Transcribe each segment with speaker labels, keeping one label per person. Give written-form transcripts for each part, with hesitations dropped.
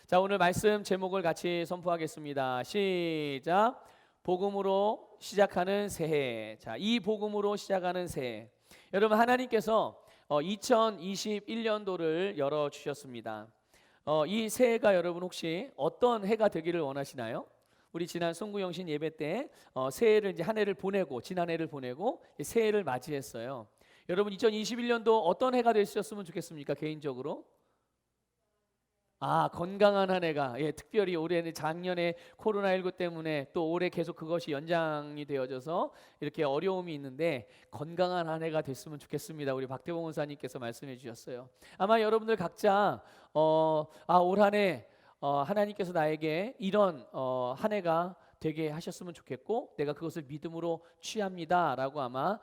Speaker 1: 자, 오늘 말씀 제목을 같이 선포하겠습니다. 시작. 복음으로 시작하는 새해. 자, 이 복음으로 시작하는 새해. 여러분, 하나님께서 2021년도를 열어 주셨습니다. 이 새해가 여러분 혹시 어떤 해가 되기를 원하시나요? 우리 지난 송구영신 예배 때 새해를 이제 한 해를 보내고 지난 해를 보내고 새해를 맞이했어요. 여러분 2021년도 어떤 해가 되셨으면 좋겠습니까? 개인적으로 건강한 한 해가, 특별히 올해는 작년에 코로나19 때문에 또 올해 계속 그것이 연장이 되어져서 이렇게 어려움이 있는데 건강한 한 해가 됐으면 좋겠습니다. 우리 박태봉 원사님께서 말씀해 주셨어요. 아마 여러분들 각자 올 한 해 하나님께서 나에게 이런 한 해가 되게 하셨으면 좋겠고 내가 그것을 믿음으로 취합니다라고 아마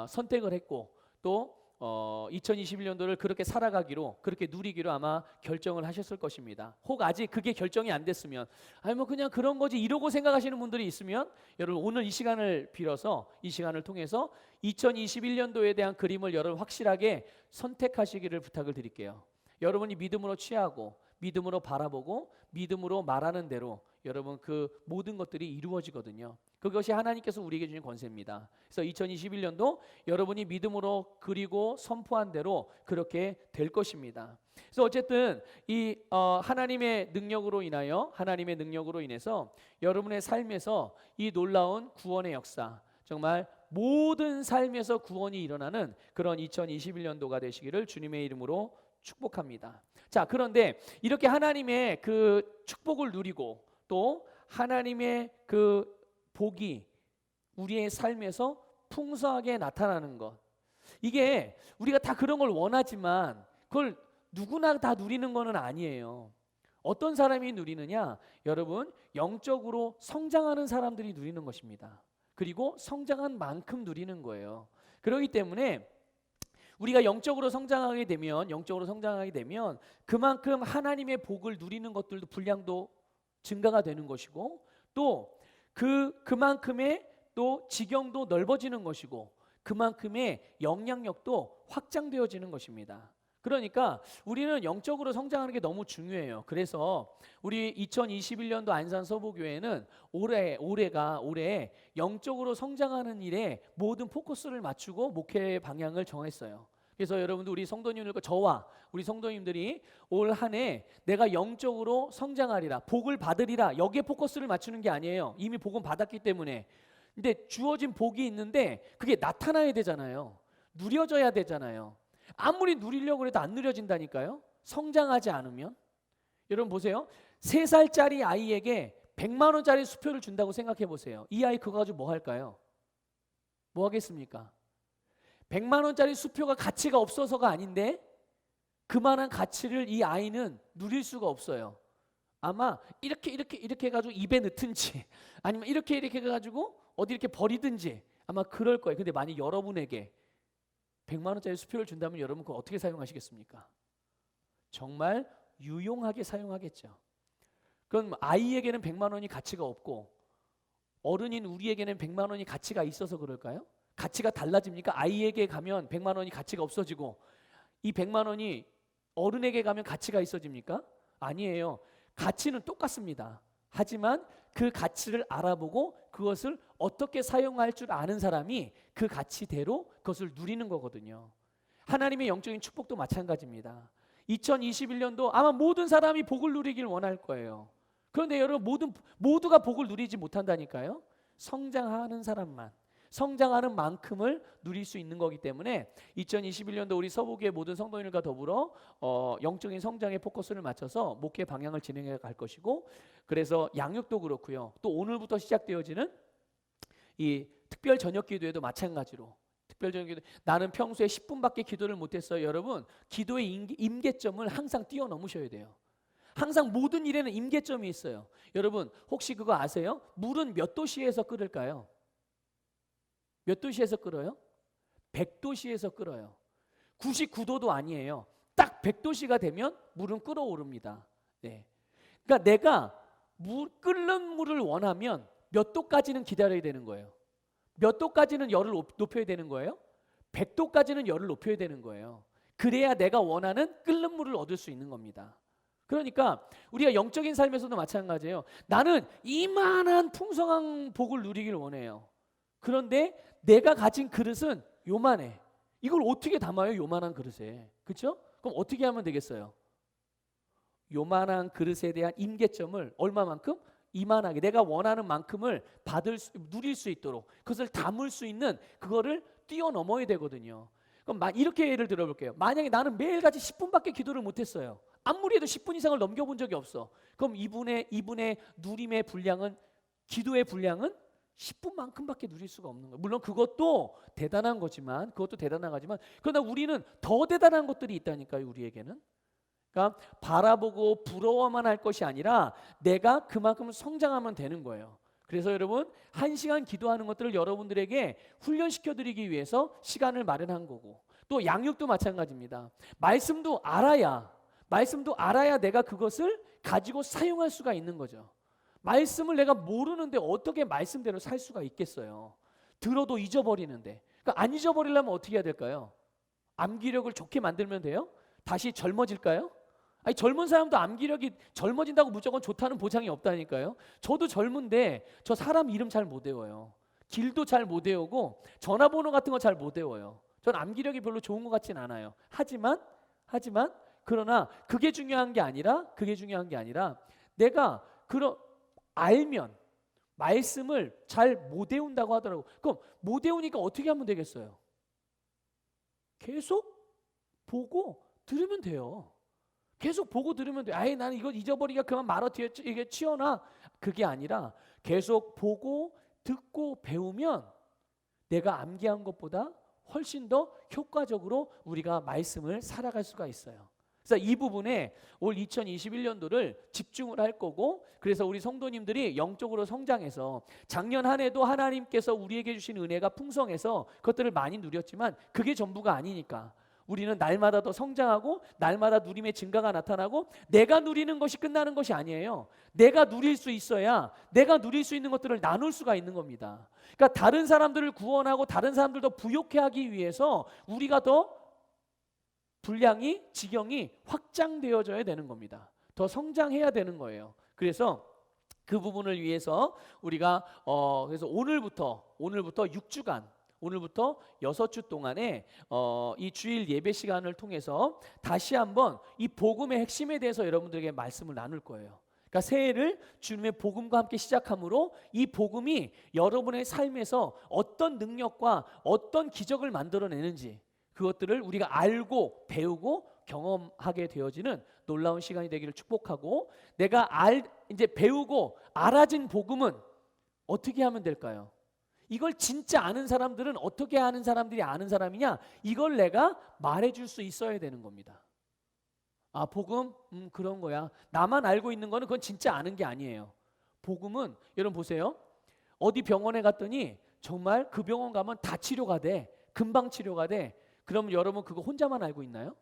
Speaker 1: 선택을 했고 또 2021년도를 그렇게 살아가기로 그렇게 누리기로 아마 결정을 하셨을 것입니다. 혹 아직 그게 결정이 안 됐으면 뭐 그냥 그런 거지 이러고 생각하시는 분들이 있으면 여러분 오늘 이 시간을 빌어서 이 시간을 통해서 2021년도에 대한 그림을 여러분 확실하게 선택하시기를 부탁을 드릴게요. 여러분이 믿음으로 취하고 믿음으로 바라보고 믿음으로 말하는 대로 여러분 그 모든 것들이 이루어지거든요. 그것이 하나님께서 우리에게 주신 권세입니다. 그래서 2021년도 여러분이 믿음으로 그리고 선포한 대로 그렇게 될 것입니다. 그래서 어쨌든 이 하나님의 능력으로 인해서 여러분의 삶에서 이 놀라운 구원의 역사, 정말 모든 삶에서 구원이 일어나는 그런 2021년도가 되시기를 주님의 이름으로 축복합니다. 자, 그런데 이렇게 하나님의 그 축복을 누리고 또 하나님의 그 복이 우리의 삶에서 풍성하게 나타나는 것, 이게 우리가 다 그런 걸 원하지만 그걸 누구나 다 누리는 것은 아니에요. 어떤 사람이 누리느냐? 여러분, 영적으로 성장하는 사람들이 누리는 것입니다. 그리고 성장한 만큼 누리는 거예요. 그렇기 때문에 우리가 영적으로 성장하게 되면 그만큼 하나님의 복을 누리는 것들도 분량도 증가가 되는 것이고 또 그만큼의 또 지경도 넓어지는 것이고 그만큼의 영향력도 확장되어지는 것입니다. 그러니까 우리는 영적으로 성장하는 게 너무 중요해요. 그래서 우리 2021년도 안산서보교회는 올해 영적으로 성장하는 일에 모든 포커스를 맞추고 목회 방향을 정했어요. 그래서 여러분들 우리 성도님들과 저와 우리 성도님들이 올 한 해 내가 영적으로 성장하리라, 복을 받으리라, 여기에 포커스를 맞추는 게 아니에요. 이미 복은 받았기 때문에. 근데 주어진 복이 있는데 그게 나타나야 되잖아요. 누려져야 되잖아요. 아무리 누리려고 해도 안 누려진다니까요. 성장하지 않으면. 여러분 보세요. 3살짜리 아이에게 100만 원짜리 수표를 준다고 생각해 보세요. 이 아이 그거 가지고 뭐 할까요? 뭐 하겠습니까? 100만 원짜리 수표가 가치가 없어서가 아닌데 그만한 가치를 이 아이는 누릴 수가 없어요. 아마 이렇게 해가지고 입에 넣든지 아니면 이렇게 해가지고 어디 이렇게 버리든지 아마 그럴 거예요. 근데 만약 여러분에게 100만 원짜리 수표를 준다면 여러분 그거 어떻게 사용하시겠습니까? 정말 유용하게 사용하겠죠. 그건 아이에게는 100만 원이 가치가 없고 어른인 우리에게는 100만 원이 가치가 있어서 그럴까요? 가치가 달라집니까? 아이에게 가면 100만 원이 가치가 없어지고 이 100만 원이 어른에게 가면 가치가 있어집니까? 아니에요. 가치는 똑같습니다. 하지만 그 가치를 알아보고 그것을 어떻게 사용할 줄 아는 사람이 그 가치대로 그것을 누리는 거거든요. 하나님의 영적인 축복도 마찬가지입니다. 2021년도 아마 모든 사람이 복을 누리길 원할 거예요. 그런데 여러분 모두가 복을 누리지 못한다니까요. 성장하는 사람만, 성장하는 만큼을 누릴 수 있는 거기 때문에 2021년도 우리 서부교회 모든 성도님들과 더불어 영적인 성장에 포커스를 맞춰서 목회 방향을 진행해 갈 것이고, 그래서 양육도 그렇고요. 또 오늘부터 시작되어지는 이 특별 저녁 기도에도 마찬가지로 특별 저녁 기도, 나는 평소에 10분밖에 기도를 못했어요. 여러분, 기도의 임계점을 항상 뛰어넘으셔야 돼요. 항상 모든 일에는 임계점이 있어요. 여러분 혹시 그거 아세요? 물은 몇 도씨에서 끓을까요? 몇 도씨에서 끓어요? 100도씨에서 끓어요. 99도도 아니에요. 딱 100도씨가 되면 물은 끓어오릅니다. 네. 그러니까 내가 끓는 물을 원하면 몇 도까지는 기다려야 되는 거예요? 몇 도까지는 열을 높여야 되는 거예요? 100도까지는 열을 높여야 되는 거예요. 그래야 내가 원하는 끓는 물을 얻을 수 있는 겁니다. 그러니까 우리가 영적인 삶에서도 마찬가지예요. 나는 이만한 풍성한 복을 누리길 원해요. 그런데 내가 가진 그릇은 요만해. 이걸 어떻게 담아요? 요만한 그릇에. 그렇죠? 그럼 어떻게 하면 되겠어요? 요만한 그릇에 대한 임계점을 얼마만큼? 이만하게 내가 원하는 만큼을 누릴 수 있도록 그것을 담을 수 있는 그거를 뛰어넘어야 되거든요. 그럼 이렇게 예를 들어볼게요. 만약에 나는 매일같이 10분밖에 기도를 못했어요. 아무리 해도 10분 이상을 넘겨본 적이 없어. 그럼 이분의 누림의 분량은, 기도의 분량은 10분만큼밖에 누릴 수가 없는 거예요. 물론 그것도 대단한 거지만, 그러나 우리는 더 대단한 것들이 있다니까요, 우리에게는. 그러니까 바라보고 부러워만 할 것이 아니라 내가 그만큼 성장하면 되는 거예요. 그래서 여러분, 1시간 기도하는 것들을 여러분들에게 훈련시켜드리기 위해서 시간을 마련한 거고, 또 양육도 마찬가지입니다. 말씀도 알아야 내가 그것을 가지고 사용할 수가 있는 거죠. 말씀을 내가 모르는데 어떻게 말씀대로 살 수가 있겠어요? 들어도 잊어버리는데. 그러니까 안 잊어버리려면 어떻게 해야 될까요? 암기력을 좋게 만들면 돼요? 다시 젊어질까요? 아니, 젊은 사람도 암기력이 젊어진다고 무조건 좋다는 보장이 없다니까요. 저도 젊은데 저 사람 이름 잘 못 외워요. 길도 잘 못 외우고 전화번호 같은 거 잘 못 외워요. 전 암기력이 별로 좋은 것 같진 않아요. 하지만 그러나 그게 중요한 게 아니라 내가 알면 말씀을 잘 못 외운다고 하더라고. 그럼 못 외우니까 어떻게 하면 되겠어요? 계속 보고 들으면 돼요. 계속 보고 들으면 돼. 아예 나는 이거 잊어버리기가 그만 말어 뒤에 이게 치워놔. 그게 아니라 계속 보고 듣고 배우면 내가 암기한 것보다 훨씬 더 효과적으로 우리가 말씀을 살아갈 수가 있어요. 그래서 이 부분에 올 2021년도를 집중을 할 거고, 그래서 우리 성도님들이 영적으로 성장해서 작년 한 해도 하나님께서 우리에게 주신 은혜가 풍성해서 그것들을 많이 누렸지만 그게 전부가 아니니까 우리는 날마다 더 성장하고 날마다 누림의 증가가 나타나고, 내가 누리는 것이 끝나는 것이 아니에요. 내가 누릴 수 있어야 내가 누릴 수 있는 것들을 나눌 수가 있는 겁니다. 그러니까 다른 사람들을 구원하고 다른 사람들도 부욕해 하기 위해서 우리가 더 분량이, 지경이 확장되어져야 되는 겁니다. 더 성장해야 되는 거예요. 그래서 그 부분을 위해서 우리가 그래서 오늘부터 6주간, 오늘부터 6주 동안에 이 주일 예배 시간을 통해서 다시 한번 이 복음의 핵심에 대해서 여러분들에게 말씀을 나눌 거예요. 그러니까 새해를 주님의 복음과 함께 시작함으로 이 복음이 여러분의 삶에서 어떤 능력과 어떤 기적을 만들어내는지, 그것들을 우리가 알고 배우고 경험하게 되어지는 놀라운 시간이 되기를 축복하고, 내가 이제 배우고 알아진 복음은 어떻게 하면 될까요? 이걸 진짜 아는 사람들은 어떻게 아는 사람들이 아는 사람이냐? 이걸 내가 말해줄 수 있어야 되는 겁니다. 아, 복음? 그런 거야. 나만 알고 있는 거는 그건 진짜 아는 게 아니에요. 복음은, 여러분 보세요. 어디 병원에 갔더니 정말 그 병원 가면 다 치료가 돼. 금방 치료가 돼. 그럼 여러분 그거 혼자만 알고 있나요?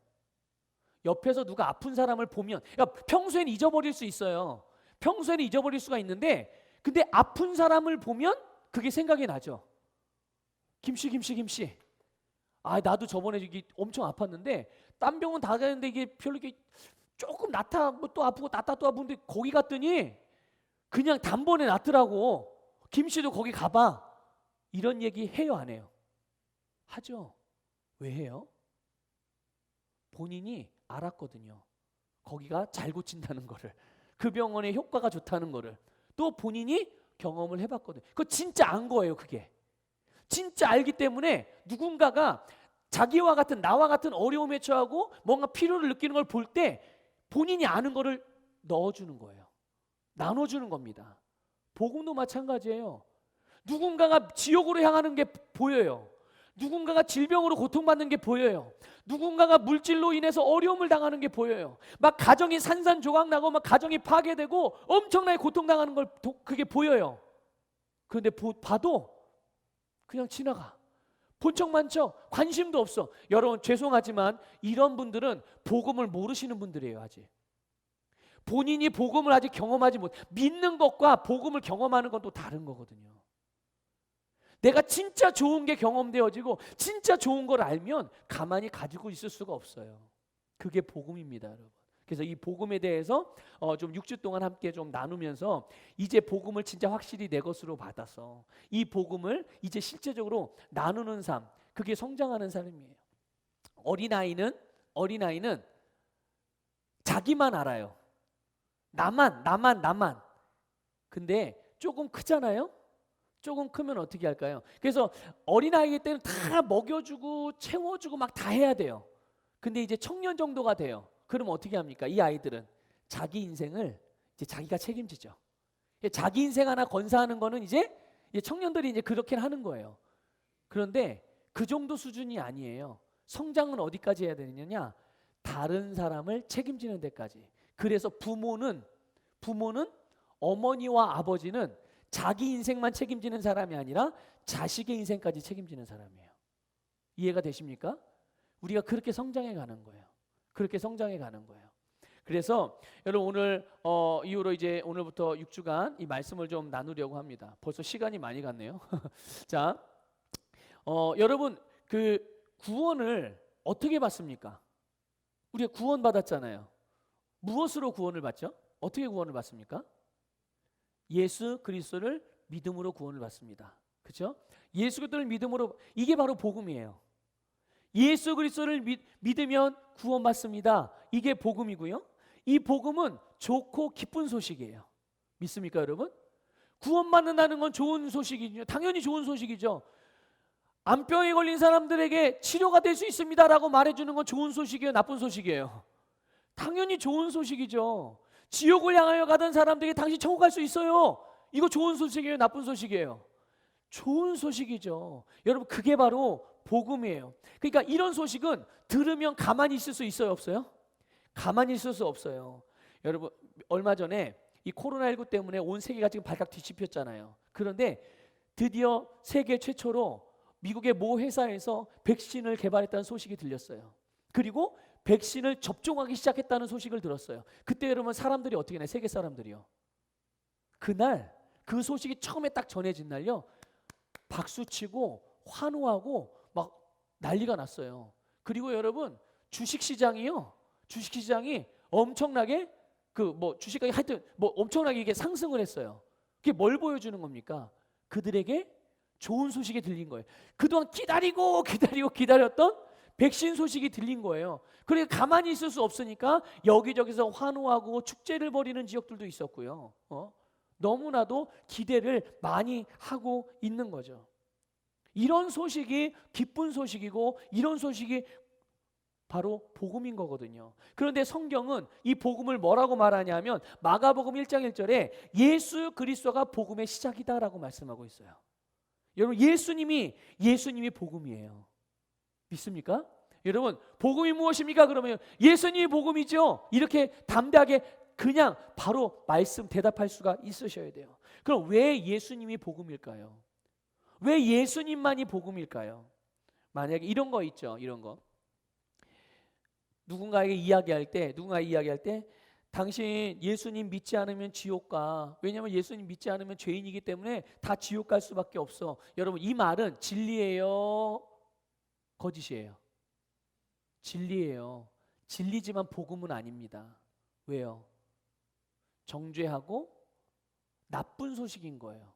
Speaker 1: 옆에서 누가 아픈 사람을 보면, 그러니까 평소엔 잊어버릴 수 있어요. 평소에는 잊어버릴 수가 있는데, 근데 아픈 사람을 보면 그게 생각이 나죠. 김씨. 아, 나도 저번에 이게 엄청 아팠는데 딴 병원 다 가는데 이게 별로 이게 조금 낫다 또 아프고 낫다 또 아픈데 거기 갔더니 그냥 단번에 낫더라고. 김씨도 거기 가봐. 이런 얘기 해요, 안 해요? 하죠. 왜 해요? 본인이 알았거든요. 거기가 잘 고친다는 거를, 그 병원의 효과가 좋다는 거를 또 본인이 경험을 해봤거든요. 그거 진짜 안 거예요. 그게 진짜 알기 때문에 누군가가 자기와 같은, 나와 같은 어려움에 처하고 뭔가 필요를 느끼는 걸 볼 때 본인이 아는 거를 넣어주는 거예요. 나눠주는 겁니다. 복음도 마찬가지예요. 누군가가 지옥으로 향하는 게 보여요. 누군가가 질병으로 고통받는 게 보여요. 누군가가 물질로 인해서 어려움을 당하는 게 보여요. 막 가정이 산산조각 나고 막 가정이 파괴되고 엄청나게 고통당하는 걸 그게 보여요. 그런데 봐도 그냥 지나가. 본 척만 쳐. 관심도 없어. 여러분 죄송하지만 이런 분들은 복음을 모르시는 분들이에요. 아직 본인이 복음을 아직 경험하지 못. 믿는 것과 복음을 경험하는 건 또 다른 거거든요. 내가 진짜 좋은 게 경험되어지고 진짜 좋은 걸 알면 가만히 가지고 있을 수가 없어요. 그게 복음입니다, 여러분. 그래서 이 복음에 대해서 좀 6주 동안 함께 좀 나누면서 이제 복음을 진짜 확실히 내 것으로 받아서 이 복음을 이제 실제적으로 나누는 삶, 그게 성장하는 삶이에요. 어린아이는 자기만 알아요. 나만. 근데 조금 크잖아요. 조금 크면 어떻게 할까요? 그래서 어린아이 때는 다 먹여주고 채워주고 막 다 해야 돼요. 근데 이제 청년 정도가 돼요. 그럼 어떻게 합니까? 이 아이들은 자기 인생을 이제 자기가 책임지죠. 자기 인생 하나 건사하는 거는 이제 청년들이 이제 그렇게 하는 거예요. 그런데 그 정도 수준이 아니에요. 성장은 어디까지 해야 되느냐? 다른 사람을 책임지는 데까지. 그래서 부모는 어머니와 아버지는 자기 인생만 책임지는 사람이 아니라 자식의 인생까지 책임지는 사람이에요. 이해가 되십니까? 우리가 그렇게 성장해 가는 거예요. 그렇게 성장해 가는 거예요. 그래서 여러분 오늘 이후로 이제 오늘부터 6주간 이 말씀을 좀 나누려고 합니다. 벌써 시간이 많이 갔네요. 자, 여러분 그 구원을 어떻게 받습니까? 우리가 구원 받았잖아요. 무엇으로 구원을 받죠? 어떻게 구원을 받습니까? 예수 그리스도를 믿음으로 구원을 받습니다. 그렇죠? 예수 그리스도를 믿음으로, 이게 바로 복음이에요. 예수 그리스도를 믿으면 구원받습니다. 이게 복음이고요. 이 복음은 좋고 기쁜 소식이에요. 믿습니까, 여러분? 구원받는다는 건 좋은 소식이죠. 당연히 좋은 소식이죠. 암병에 걸린 사람들에게 치료가 될 수 있습니다라고 말해주는 건 좋은 소식이에요, 나쁜 소식이에요? 당연히 좋은 소식이죠. 지옥을 향하여 가던 사람들에게 당신 천국 갈 수 있어요. 이거 좋은 소식이에요, 나쁜 소식이에요? 좋은 소식이죠. 여러분 그게 바로 복음이에요. 그러니까 이런 소식은 들으면 가만히 있을 수 있어요, 없어요? 가만히 있을 수 없어요. 여러분 얼마 전에 이 코로나19 때문에 온 세계가 지금 발칵 뒤집혔잖아요. 그런데 드디어 세계 최초로 미국의 모 회사에서 백신을 개발했다는 소식이 들렸어요. 그리고 백신을 접종하기 시작했다는 소식을 들었어요. 그때 여러분 사람들이 어떻게 했나요? 세계 사람들이요. 그날 그 소식이 처음에 딱 전해진 날요, 박수치고 환호하고 막 난리가 났어요. 그리고 여러분 주식시장이 엄청나게 주식가격이 하여튼 엄청나게 이게 상승을 했어요. 그게 뭘 보여주는 겁니까? 그들에게 좋은 소식이 들린 거예요. 그동안 기다렸던 백신 소식이 들린 거예요. 그러니까 가만히 있을 수 없으니까 여기저기서 환호하고 축제를 벌이는 지역들도 있었고요. 너무나도 기대를 많이 하고 있는 거죠. 이런 소식이 기쁜 소식이고 이런 소식이 바로 복음인 거거든요. 그런데 성경은 이 복음을 뭐라고 말하냐면 마가복음 1장 1절에 예수 그리스도가 복음의 시작이다라고 말씀하고 있어요. 여러분 예수님이 복음이에요. 믿습니까? 여러분 복음이 무엇입니까? 그러면 예수님이 복음이죠. 이렇게 담대하게 그냥 바로 말씀 대답할 수가 있으셔야 돼요. 그럼 왜 예수님이 복음일까요? 왜 예수님만이 복음일까요? 만약에 이런 거 있죠. 이런 거. 누군가에게 이야기할 때 당신 예수님 믿지 않으면 지옥 가. 왜냐하면 예수님 믿지 않으면 죄인이기 때문에 다 지옥 갈 수밖에 없어. 여러분 이 말은 진리예요? 거짓이에요? 진리예요. 진리지만 복음은 아닙니다. 왜요? 정죄하고 나쁜 소식인 거예요.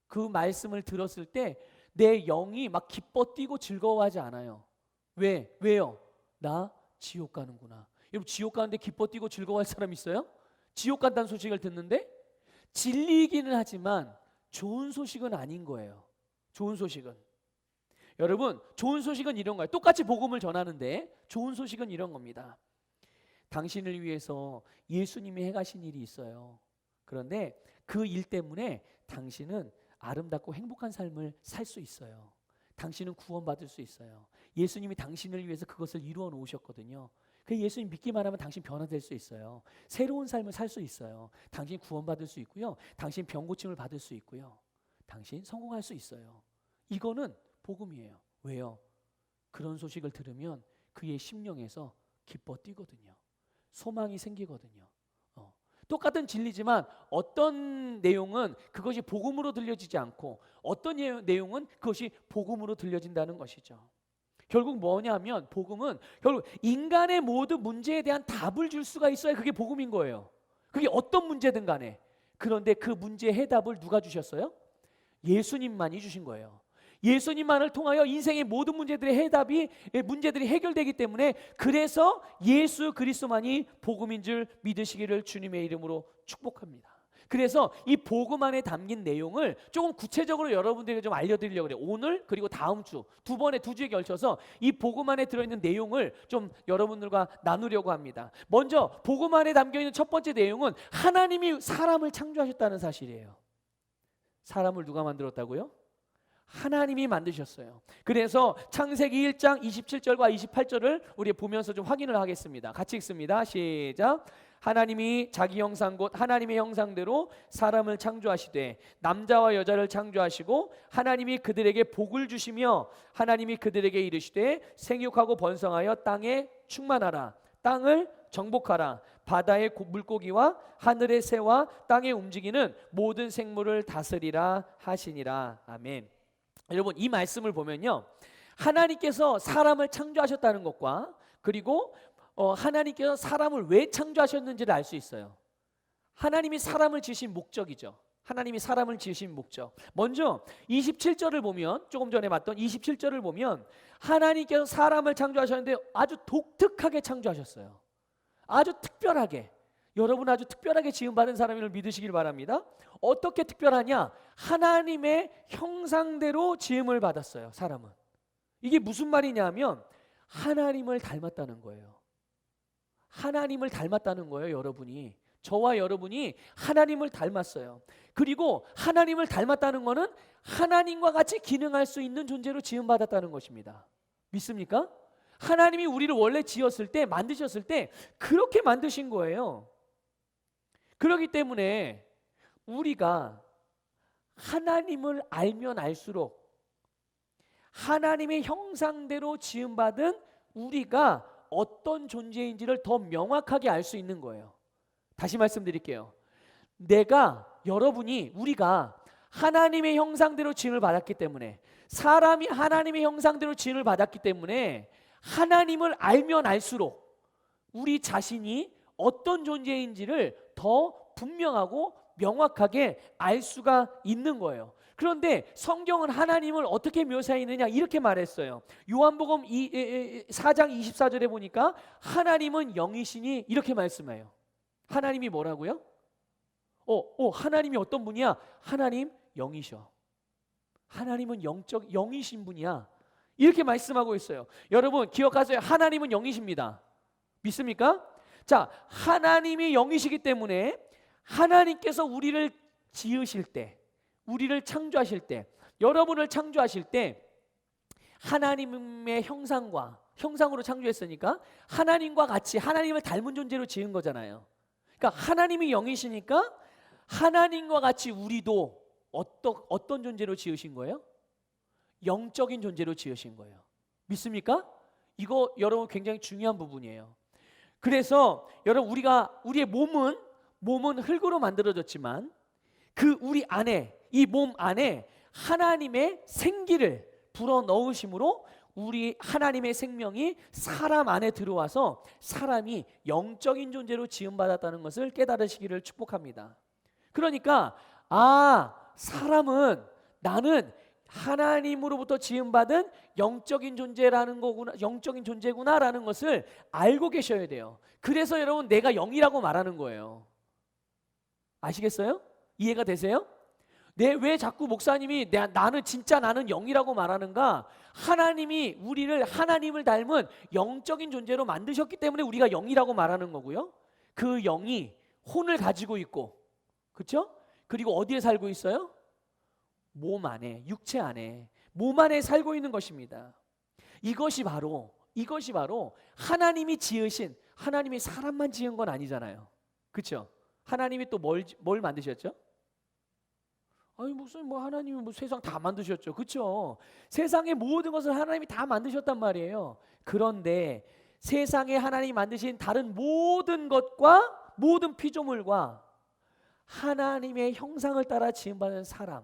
Speaker 1: 그 말씀을 들었을 때 내 영이 막 기뻐 뛰고 즐거워하지 않아요. 왜요? 나 지옥 가는구나. 여러분 지옥 가는데 기뻐 뛰고 즐거워할 사람 있어요? 지옥 간다는 소식을 듣는데 진리이기는 하지만 좋은 소식은 아닌 거예요. 좋은 소식은. 여러분 좋은 소식은 이런 거예요. 똑같이 복음을 전하는데 좋은 소식은 이런 겁니다. 당신을 위해서 예수님이 해가신 일이 있어요. 그런데 그 일 때문에 당신은 아름답고 행복한 삶을 살 수 있어요. 당신은 구원받을 수 있어요. 예수님이 당신을 위해서 그것을 이루어 놓으셨거든요. 그 예수님 믿기만 하면 당신 변화될 수 있어요. 새로운 삶을 살 수 있어요. 당신 구원받을 수 있고요. 당신 병 고침을 받을 수 있고요. 당신 성공할 수 있어요. 이거는 복음이에요. 왜요? 그런 소식을 들으면 그의 심령에서 기뻐 뛰거든요. 소망이 생기거든요. 똑같은 진리지만 어떤 내용은 그것이 복음으로 들려지지 않고 어떤 내용은 그것이 복음으로 들려진다는 것이죠. 결국 뭐냐면 복음은 결국 인간의 모든 문제에 대한 답을 줄 수가 있어야 그게 복음인 거예요. 그게 어떤 문제든 간에. 그런데 그 문제의 해답을 누가 주셨어요? 예수님만이 주신 거예요. 예수님만을 통하여 인생의 모든 문제들이 해결되기 때문에 그래서 예수 그리스도만이 복음인 줄 믿으시기를 주님의 이름으로 축복합니다. 그래서 이 복음 안에 담긴 내용을 조금 구체적으로 여러분들에게 좀 알려드리려고 해요. 오늘 그리고 다음 주 두 주에 걸쳐서 이 복음 안에 들어있는 내용을 좀 여러분들과 나누려고 합니다. 먼저 복음 안에 담겨있는 첫 번째 내용은 하나님이 사람을 창조하셨다는 사실이에요. 사람을 누가 만들었다고요? 하나님이 만드셨어요. 그래서 창세기 1장 27절과 28절을 우리 보면서 좀 확인을 하겠습니다. 같이 읽습니다. 시작. 하나님이 자기 형상 곧 하나님의 형상대로 사람을 창조하시되 남자와 여자를 창조하시고 하나님이 그들에게 복을 주시며 하나님이 그들에게 이르시되 생육하고 번성하여 땅에 충만하라. 땅을 정복하라. 바다의 물고기와 하늘의 새와 땅에 움직이는 모든 생물을 다스리라 하시니라. 아멘. 여러분 이 말씀을 보면요, 하나님께서 사람을 창조하셨다는 것과 그리고 하나님께서 사람을 왜 창조하셨는지를 알 수 있어요. 하나님이 사람을 지으신 목적이죠. 하나님이 사람을 지으신 목적. 먼저 27절을 보면, 조금 전에 봤던 27절을 보면 하나님께서 사람을 창조하셨는데 아주 독특하게 창조하셨어요. 아주 특별하게. 여러분 아주 특별하게 지음받은 사람임을 믿으시길 바랍니다. 어떻게 특별하냐? 하나님의 형상대로 지음을 받았어요. 사람은. 이게 무슨 말이냐면 하나님을 닮았다는 거예요. 하나님을 닮았다는 거예요. 여러분이, 저와 여러분이 하나님을 닮았어요. 그리고 하나님을 닮았다는 것은 하나님과 같이 기능할 수 있는 존재로 지음받았다는 것입니다. 믿습니까? 하나님이 우리를 원래 지었을 때, 만드셨을 때 그렇게 만드신 거예요. 그렇기 때문에 우리가 하나님을 알면 알수록 하나님의 형상대로 지음받은 우리가 어떤 존재인지를 더 명확하게 알 수 있는 거예요. 다시 말씀드릴게요. 우리가 하나님의 형상대로 지음을 받았기 때문에, 사람이 하나님의 형상대로 지음을 받았기 때문에 하나님을 알면 알수록 우리 자신이 어떤 존재인지를 더 분명하고 명확하게 알 수가 있는 거예요. 그런데 성경은 하나님을 어떻게 묘사했느냐 이렇게 말했어요. 요한복음 4장 24절에 보니까 하나님은 영이시니 이렇게 말씀해요. 하나님이 뭐라고요? 하나님이 어떤 분이야? 하나님 영이셔. 하나님은 영이신 분이야. 이렇게 말씀하고 있어요. 여러분 기억하세요. 하나님은 영이십니다. 믿습니까? 자, 하나님이 영이시기 때문에 하나님께서 우리를 지으실 때, 우리를 창조하실 때, 여러분을 창조하실 때 하나님의 형상으로 창조했으니까 하나님과 같이 하나님을 닮은 존재로 지은 거잖아요. 그러니까 하나님이 영이시니까 하나님과 같이 우리도 어떤 존재로 지으신 거예요? 영적인 존재로 지으신 거예요. 믿습니까? 이거 여러분 굉장히 중요한 부분이에요. 그래서 여러분 우리의 몸은 흙으로 만들어졌지만 우리 안에, 이 몸 안에 하나님의 생기를 불어넣으심으로 우리 하나님의 생명이 사람 안에 들어와서 사람이 영적인 존재로 지음받았다는 것을 깨달으시기를 축복합니다. 그러니까 나는 하나님으로부터 지음받은 영적인 존재구나라는 것을 알고 계셔야 돼요. 그래서 여러분 내가 영이라고 말하는 거예요. 아시겠어요? 이해가 되세요? 왜 자꾸 목사님이 나는 영이라고 말하는가? 하나님이 우리를 하나님을 닮은 영적인 존재로 만드셨기 때문에 우리가 영이라고 말하는 거고요. 그 영이 혼을 가지고 있고, 그렇죠? 그리고 어디에 살고 있어요? 몸 안에, 육체 안에, 몸 안에 살고 있는 것입니다. 이것이 바로 하나님이 지으신, 하나님이 사람만 지은 건 아니잖아요. 그렇죠? 하나님이 또 뭘 만드셨죠? 무슨 하나님이 세상 다 만드셨죠. 그렇죠? 세상의 모든 것을 하나님이 다 만드셨단 말이에요. 그런데 세상에 하나님이 만드신 다른 모든 것과 모든 피조물과 하나님의 형상을 따라 지음받은 사람,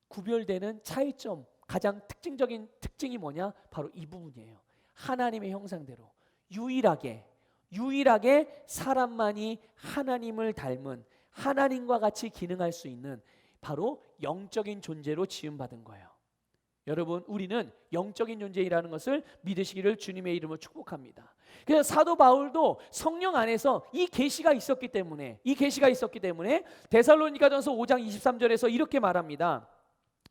Speaker 1: 구별되는 차이점, 가장 특징적인 특징이 뭐냐? 바로 이 부분이에요. 하나님의 형상대로 유일하게 사람만이 하나님을 닮은 하나님과 같이 기능할 수 있는 바로 영적인 존재로 지음받은 거예요. 여러분, 우리는 영적인 존재이라는 것을 믿으시기를 주님의 이름으로 축복합니다. 그래서 사도 바울도 성령 안에서 이 계시가 있었기 때문에 데살로니가전서 5장 23절에서 이렇게 말합니다.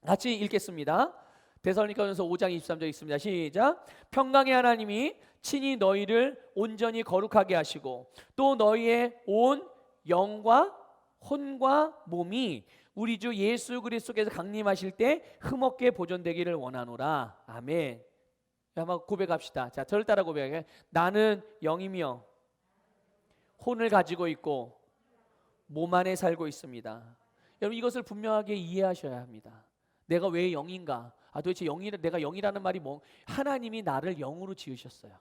Speaker 1: 같이 읽겠습니다. 데살로니가전서 5장 23절 읽습니다. 시작. 평강의 하나님이 친히 너희를 온전히 거룩하게 하시고 또 너희의 온 영과 혼과 몸이 우리 주 예수 그리스도께서 강림하실 때 흠없게 보존되기를 원하노라. 아멘. 한번 고백합시다. 자, 저를 따라 고백해. 나는 영이며 혼을 가지고 있고 몸 안에 살고 있습니다. 여러분, 이것을 분명하게 이해하셔야 합니다. 내가 왜 영인가? 도대체 내가 영이라는 말이 뭐? 하나님이 나를 영으로 지으셨어요.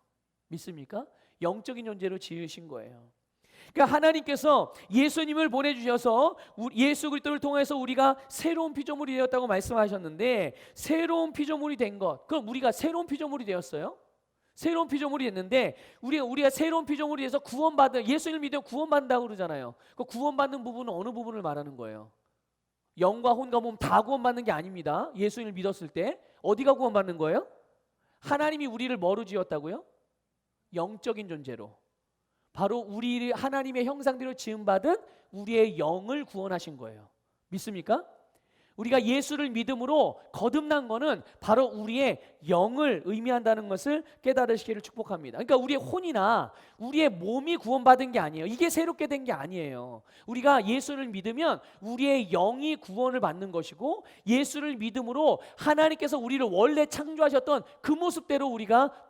Speaker 1: 믿습니까? 영적인 존재로 지으신 거예요. 그러니까 하나님께서 예수님을 보내주셔서 예수 그리스도를 통해서 우리가 새로운 피조물이 되었다고 말씀하셨는데, 새로운 피조물이 된 것, 그럼 우리가 새로운 피조물이 되었어요? 새로운 피조물이 됐는데 우리가 새로운 피조물이 돼서 예수님을 믿으면 구원받는다고 그러잖아요. 그 구원받는 부분은 어느 부분을 말하는 거예요? 영과 혼과 몸 다 구원받는 게 아닙니다. 예수님을 믿었을 때 어디가 구원받는 거예요? 하나님이 우리를 뭐로 지었다고요? 영적인 존재로. 바로 우리 하나님의 형상대로 지음받은 우리의 영을 구원하신 거예요. 믿습니까? 우리가 예수를 믿음으로 거듭난 거는 바로 우리의 영을 의미한다는 것을 깨달으시기를 축복합니다. 그러니까 우리의 혼이나 우리의 몸이 구원받은 게 아니에요. 이게 새롭게 된 게 아니에요. 우리가 예수를 믿으면 우리의 영이 구원을 받는 것이고, 예수를 믿음으로 하나님께서 우리를 원래 창조하셨던 그 모습대로 우리가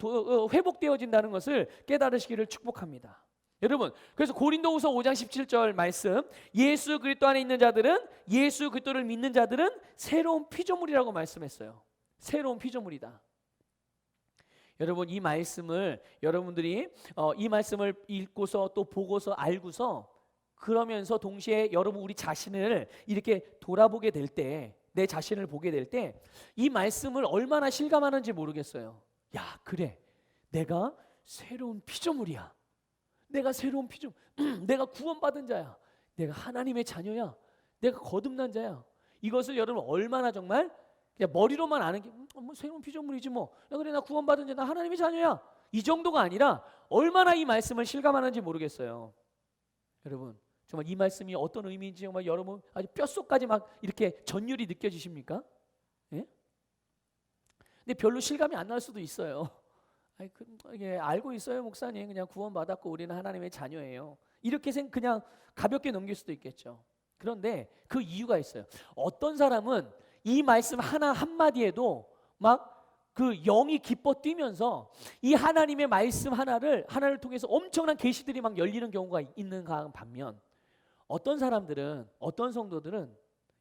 Speaker 1: 회복되어진다는 것을 깨달으시기를 축복합니다. 여러분, 그래서 고린도후서 5장 17절 말씀, 예수 그리스도 안에 있는 자들은, 예수 그리스도를 믿는 자들은 새로운 피조물이라고 말씀했어요. 새로운 피조물이다. 여러분, 이 말씀을 여러분들이 이 말씀을 읽고서 또 보고서 알고서, 그러면서 동시에 여러분 우리 자신을 이렇게 돌아보게 될 때, 내 자신을 보게 될 때 이 말씀을 얼마나 실감하는지 모르겠어요. 야, 그래, 내가 새로운 피조물이야. 내가 새로운 피조물, 내가 구원받은 자야. 내가 하나님의 자녀야. 내가 거듭난 자야. 이것을 여러분 얼마나 정말 그냥 머리로만 아는 게 뭐 새로운 피조물이지 뭐. 그래, 나 구원받은 자, 나 하나님의 자녀야. 이 정도가 아니라 얼마나 이 말씀을 실감하는지 모르겠어요. 여러분, 정말 이 말씀이 어떤 의미인지 정말 여러분 아주 뼛속까지 막 이렇게 전율이 느껴지십니까? 예? 근데 별로 실감이 안 날 수도 있어요. 알고 있어요, 목사님. 그냥 구원받았고 우리는 하나님의 자녀예요. 이렇게 그냥 가볍게 넘길 수도 있겠죠. 그런데 그 이유가 있어요. 어떤 사람은 이 말씀 하나 한마디에도 막 그 영이 기뻐 뛰면서 이 하나님의 말씀 하나를 통해서 엄청난 계시들이 막 열리는 경우가 있는가 반면, 어떤 사람들은, 어떤 성도들은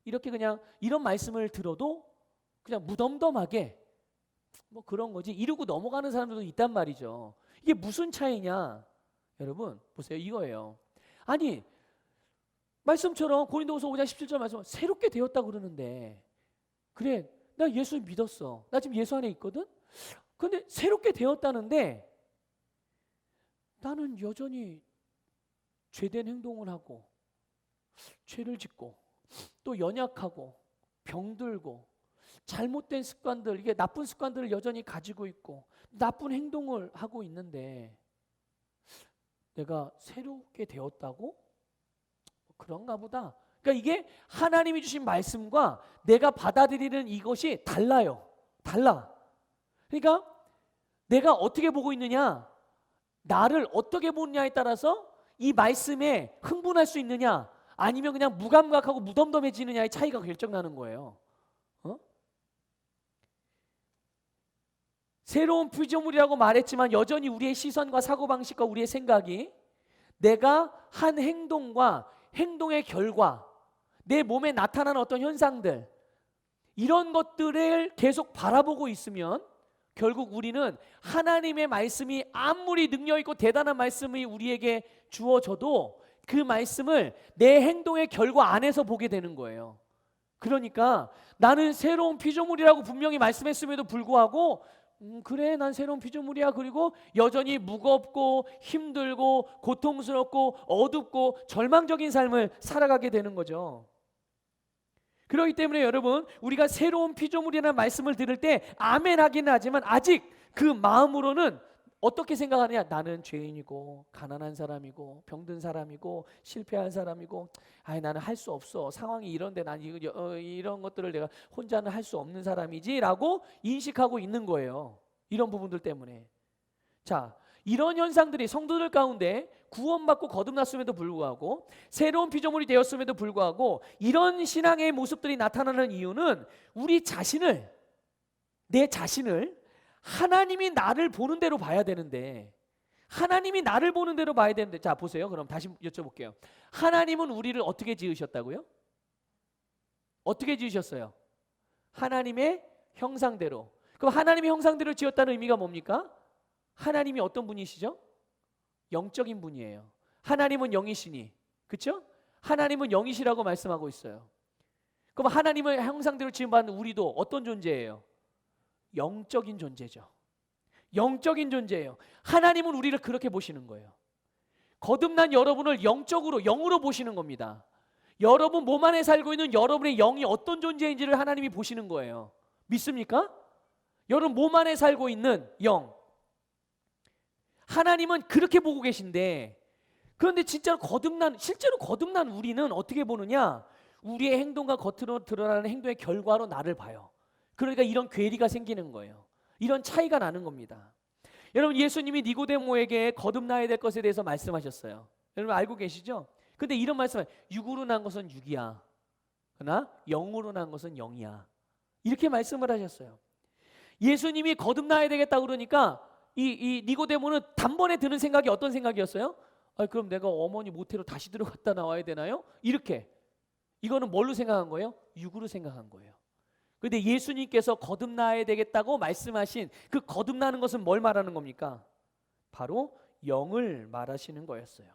Speaker 1: 이렇게 그냥 이런 말씀을 들어도 그냥 무덤덤하게 뭐 그런 거지 이러고 넘어가는 사람들도 있단 말이죠. 이게 무슨 차이냐? 여러분 보세요, 이거예요. 아니, 말씀처럼 고린도후서 5장 17절 말씀, 새롭게 되었다고 그러는데, 그래, 나 예수 믿었어. 나 지금 예수 안에 있거든. 근데 새롭게 되었다는데 나는 여전히 죄된 행동을 하고, 죄를 짓고, 또 연약하고, 병들고, 잘못된 습관들, 이게 나쁜 습관들을 여전히 가지고 있고, 나쁜 행동을 하고 있는데 내가 새롭게 되었다고? 그런가 보다. 그러니까 이게 하나님이 주신 말씀과 내가 받아들이는 이것이 달라요. 달라. 그러니까 내가 어떻게 보고 있느냐, 나를 어떻게 보느냐에 따라서 이 말씀에 흥분할 수 있느냐, 아니면 그냥 무감각하고 무덤덤해지느냐의 차이가 결정나는 거예요. 새로운 피조물이라고 말했지만 여전히 우리의 시선과 사고방식과 우리의 생각이 내가 한 행동과 행동의 결과, 내 몸에 나타나는 어떤 현상들, 이런 것들을 계속 바라보고 있으면 결국 우리는 하나님의 말씀이 아무리 능력 있고 대단한 말씀이 우리에게 주어져도 그 말씀을 내 행동의 결과 안에서 보게 되는 거예요. 그러니까 나는 새로운 피조물이라고 분명히 말씀했음에도 불구하고 그래 난 새로운 피조물이야. 그리고 여전히 무겁고 힘들고 고통스럽고 어둡고 절망적인 삶을 살아가게 되는 거죠. 그렇기 때문에 여러분, 우리가 새로운 피조물이라는 말씀을 들을 때 아멘 하기는 하지만 아직 그 마음으로는 어떻게 생각하느냐? 나는 죄인이고 가난한 사람이고 병든 사람이고 실패한 사람이고 나는 할 수 없어. 상황이 이런데 난 이런 것들을 내가 혼자는 할 수 없는 사람이지 라고 인식하고 있는 거예요. 이런 부분들 때문에. 자, 이런 현상들이 성도들 가운데 구원받고 거듭났음에도 불구하고 새로운 피조물이 되었음에도 불구하고 이런 신앙의 모습들이 나타나는 이유는 우리 자신을, 내 자신을 하나님이 나를 보는 대로 봐야 되는데, 하나님이 나를 보는 대로 봐야 되는데, 자 보세요. 그럼 다시 여쭤볼게요. 하나님은 우리를 어떻게 지으셨다고요? 어떻게 지으셨어요? 하나님의 형상대로. 그럼 하나님의 형상대로 지었다는 의미가 뭡니까? 하나님이 어떤 분이시죠? 영적인 분이에요. 하나님은 영이시니, 그렇죠? 하나님은 영이시라고 말씀하고 있어요. 그럼 하나님의 형상대로 지음받은 우리도 어떤 존재예요? 영적인 존재죠. 영적인 존재예요. 하나님은 우리를 그렇게 보시는 거예요. 거듭난 여러분을 영적으로, 영으로 보시는 겁니다. 여러분 몸 안에 살고 있는 여러분의 영이 어떤 존재인지를 하나님이 보시는 거예요. 믿습니까? 여러분 몸 안에 살고 있는 영, 하나님은 그렇게 보고 계신데, 그런데 실제로 거듭난 우리는 어떻게 보느냐? 우리의 행동과 겉으로 드러나는 행동의 결과로 나를 봐요. 그러니까 이런 괴리가 생기는 거예요. 이런 차이가 나는 겁니다. 여러분, 예수님이 니고데모에게 거듭나야 될 것에 대해서 말씀하셨어요. 여러분 알고 계시죠? 근데 이런 말씀을, 육으로 난 것은 육이야, 그러나 영으로 난 것은 영이야, 이렇게 말씀을 하셨어요. 예수님이 거듭나야 되겠다 그러니까 이 니고데모는 단번에 드는 생각이 어떤 생각이었어요? 그럼 내가 어머니 모태로 다시 들어갔다 나와야 되나요? 이렇게. 이거는 뭘로 생각한 거예요? 육으로 생각한 거예요. 그런데 예수님께서 거듭나야 되겠다고 말씀하신 그 거듭나는 것은 뭘 말하는 겁니까? 바로 영을 말하시는 거였어요.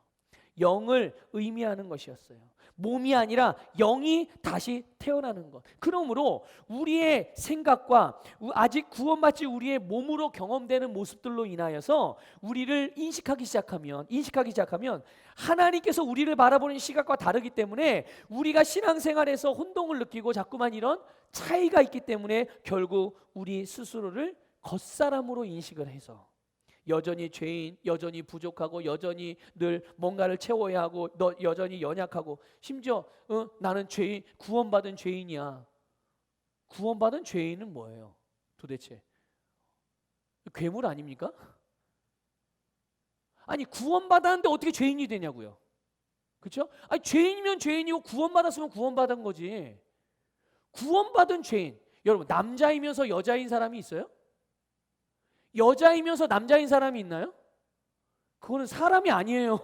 Speaker 1: 영을 의미하는 것이었어요. 몸이 아니라 영이 다시 태어나는 것. 그러므로 우리의 생각과 아직 구원받지 우리의 몸으로 경험되는 모습들로 인하여서 우리를 인식하기 시작하면 하나님께서 우리를 바라보는 시각과 다르기 때문에 우리가 신앙생활에서 혼동을 느끼고 자꾸만 이런 차이가 있기 때문에 결국 우리 스스로를 겉사람으로 인식을 해서 여전히 죄인, 여전히 부족하고 여전히 늘 뭔가를 채워야 하고 여전히 연약하고 심지어 나는 죄인, 구원받은 죄인이야. 구원받은 죄인은 뭐예요? 도대체 괴물 아닙니까? 아니 구원받았는데 어떻게 죄인이 되냐고요. 그렇죠? 아니 죄인이면 죄인이고 구원받았으면 구원받은 거지. 구원받은 죄인, 여러분 남자이면서 여자인 사람이 있어요? 여자이면서 남자인 사람이 있나요? 그거는 사람이 아니에요.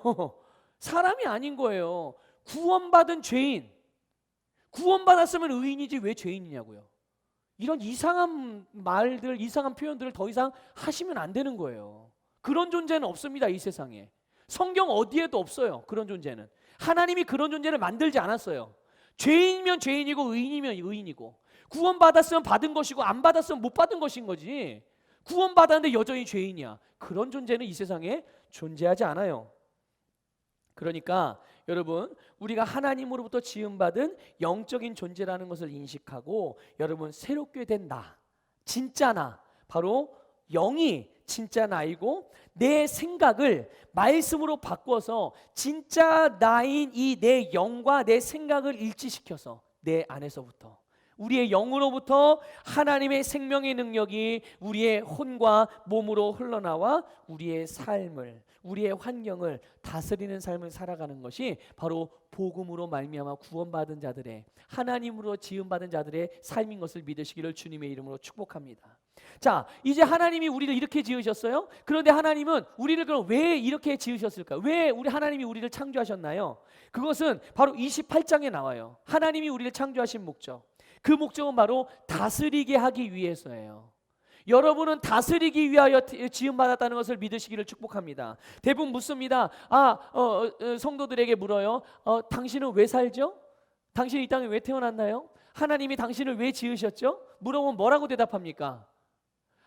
Speaker 1: 사람이 아닌 거예요. 구원받은 죄인, 구원받았으면 의인이지 왜 죄인이냐고요. 이런 이상한 말들, 이상한 표현들을 더 이상 하시면 안 되는 거예요. 그런 존재는 없습니다, 이 세상에. 성경 어디에도 없어요, 그런 존재는. 하나님이 그런 존재를 만들지 않았어요. 죄인이면 죄인이고 의인이면 의인이고, 구원받았으면 받은 것이고 안 받았으면 못 받은 것인 거지. 구원받았는데 여전히 죄인이야, 그런 존재는 이 세상에 존재하지 않아요. 그러니까 여러분, 우리가 하나님으로부터 지음받은 영적인 존재라는 것을 인식하고, 여러분 새롭게 된 나, 진짜 나, 바로 영이 진짜 나이고 내 생각을 말씀으로 바꿔서 진짜 나인 이 내 영과 내 생각을 일치시켜서 내 안에서부터, 우리의 영으로부터 하나님의 생명의 능력이 우리의 혼과 몸으로 흘러나와 우리의 삶을, 우리의 환경을 다스리는 삶을 살아가는 것이 바로 복음으로 말미암아 구원받은 자들의, 하나님으로 지음받은 자들의 삶인 것을 믿으시기를 주님의 이름으로 축복합니다. 자, 이제 하나님이 우리를 이렇게 지으셨어요. 그런데 하나님은 우리를 그럼 왜 이렇게 지으셨을까? 왜 하나님이 우리를 창조하셨나요? 그것은 바로 28장에 나와요. 하나님이 우리를 창조하신 목적, 그 목적은 바로 다스리게 하기 위해서예요. 여러분은 다스리기 위하여 지음받았다는 것을 믿으시기를 축복합니다. 대부분 묻습니다. 성도들에게 물어요. 당신은 왜 살죠? 당신이 이 땅에 왜 태어났나요? 하나님이 당신을 왜 지으셨죠? 물어보면 뭐라고 대답합니까?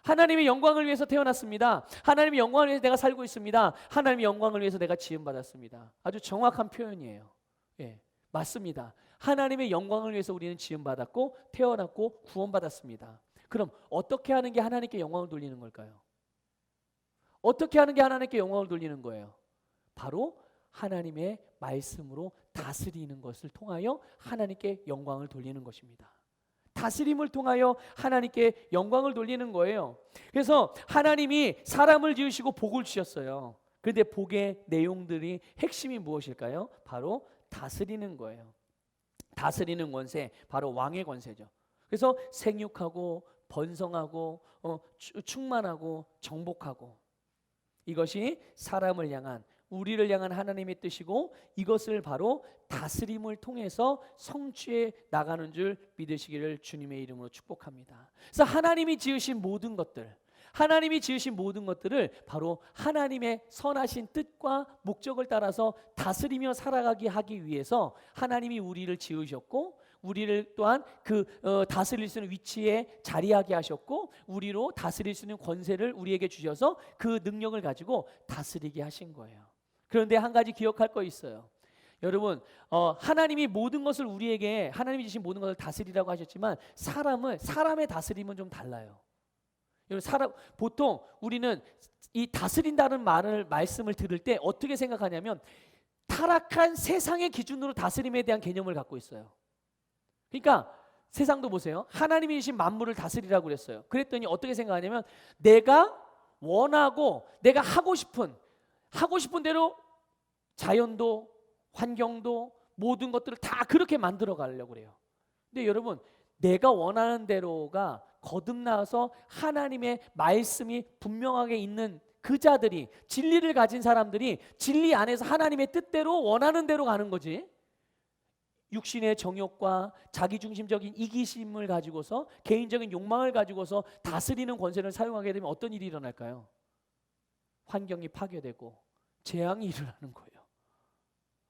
Speaker 1: 하나님의 영광을 위해서 태어났습니다. 하나님의 영광을 위해서 내가 살고 있습니다. 하나님의 영광을 위해서 내가 지음받았습니다. 아주 정확한 표현이에요. 예, 맞습니다. 하나님의 영광을 위해서 우리는 지음받았고 태어났고 구원받았습니다. 그럼 어떻게 하는 게 하나님께 영광을 돌리는 걸까요? 어떻게 하는 게 하나님께 영광을 돌리는 거예요? 바로 하나님의 말씀으로 다스리는 것을 통하여 하나님께 영광을 돌리는 것입니다. 다스림을 통하여 하나님께 영광을 돌리는 거예요. 그래서 하나님이 사람을 지으시고 복을 주셨어요. 그런데 복의 내용들이 핵심이 무엇일까요? 바로 다스리는 거예요. 다스리는 권세, 바로 왕의 권세죠. 그래서 생육하고 번성하고 충만하고 정복하고, 이것이 사람을 향한, 우리를 향한 하나님의 뜻이고, 이것을 바로 다스림을 통해서 성취해 나가는 줄 믿으시기를 주님의 이름으로 축복합니다. 그래서 하나님이 지으신 모든 것들, 하나님이 지으신 모든 것들을 바로 하나님의 선하신 뜻과 목적을 따라서 다스리며 살아가게 하기 위해서 하나님이 우리를 지으셨고, 우리를 또한 다스릴 수 있는 위치에 자리하게 하셨고, 우리로 다스릴 수 있는 권세를 우리에게 주셔서 그 능력을 가지고 다스리게 하신 거예요. 그런데 한 가지 기억할 거 있어요. 여러분, 하나님이 모든 것을 우리에게, 하나님이 주신 모든 것을 다스리라고 하셨지만 사람의 다스림은 좀 달라요. 여러분, 보통 우리는 이 다스린다는 말씀을 들을 때 어떻게 생각하냐면 타락한 세상의 기준으로 다스림에 대한 개념을 갖고 있어요. 그러니까 세상도 보세요. 하나님이 주신 만물을 다스리라고 그랬어요. 그랬더니 어떻게 생각하냐면 내가 원하고 내가 하고 싶은 대로 자연도 환경도 모든 것들을 다 그렇게 만들어 가려고 그래요. 근데 여러분, 내가 원하는 대로가 거듭나서 하나님의 말씀이 분명하게 있는 그 자들이, 진리를 가진 사람들이 진리 안에서 하나님의 뜻대로 원하는 대로 가는 거지, 육신의 정욕과 자기중심적인 이기심을 가지고서, 개인적인 욕망을 가지고서 다스리는 권세를 사용하게 되면 어떤 일이 일어날까요? 환경이 파괴되고 재앙이 일어나는 거예요.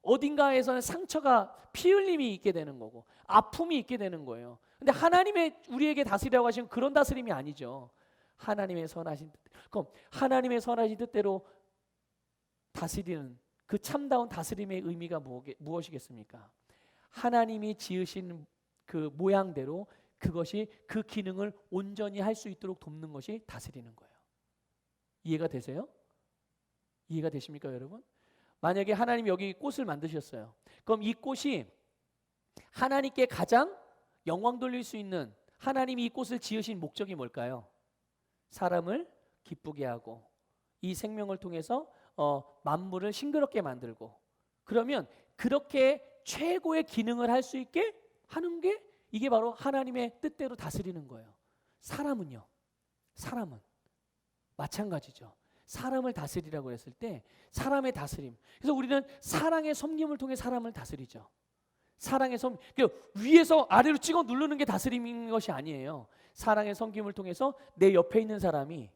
Speaker 1: 어딘가에서는 상처가, 피 흘림이 있게 되는 거고 아픔이 있게 되는 거예요. 근데 하나님의 우리에게 다스리라고 하시는 그런 다스림이 아니죠. 하나님의 선하신 뜻. 그럼 하나님의 선하신 뜻대로 다스리는 그 참다운 다스림의 의미가 무엇이겠습니까? 하나님이 지으신 그 모양대로 그것이 그 기능을 온전히 할 수 있도록 돕는 것이 다스리는 거예요. 이해가 되세요? 이해가 되십니까, 여러분? 만약에 하나님이 여기 꽃을 만드셨어요. 그럼 이 꽃이 하나님께 가장 영광 돌릴 수 있는, 하나님이 이 꽃을 지으신 목적이 뭘까요? 사람을 기쁘게 하고 이 생명을 통해서 만물을 싱그럽게 만들고, 그러면 그렇게 최고의 기능을 할 수 있게 하는 게 이게 바로 하나님의 뜻대로 다스리는 거예요. 사람은 마찬가지죠. 사람을 다스리라고 했을 때 사람의 다스림. 그래서 우리는 사랑의 섬김을 통해 사람을 다스리죠. 사랑의 섬, 위에서 아래로 찍어 누르는 게 다스림인 것이 아니에요. 사랑의 섬김을 통해서 내 옆에 있는 사람이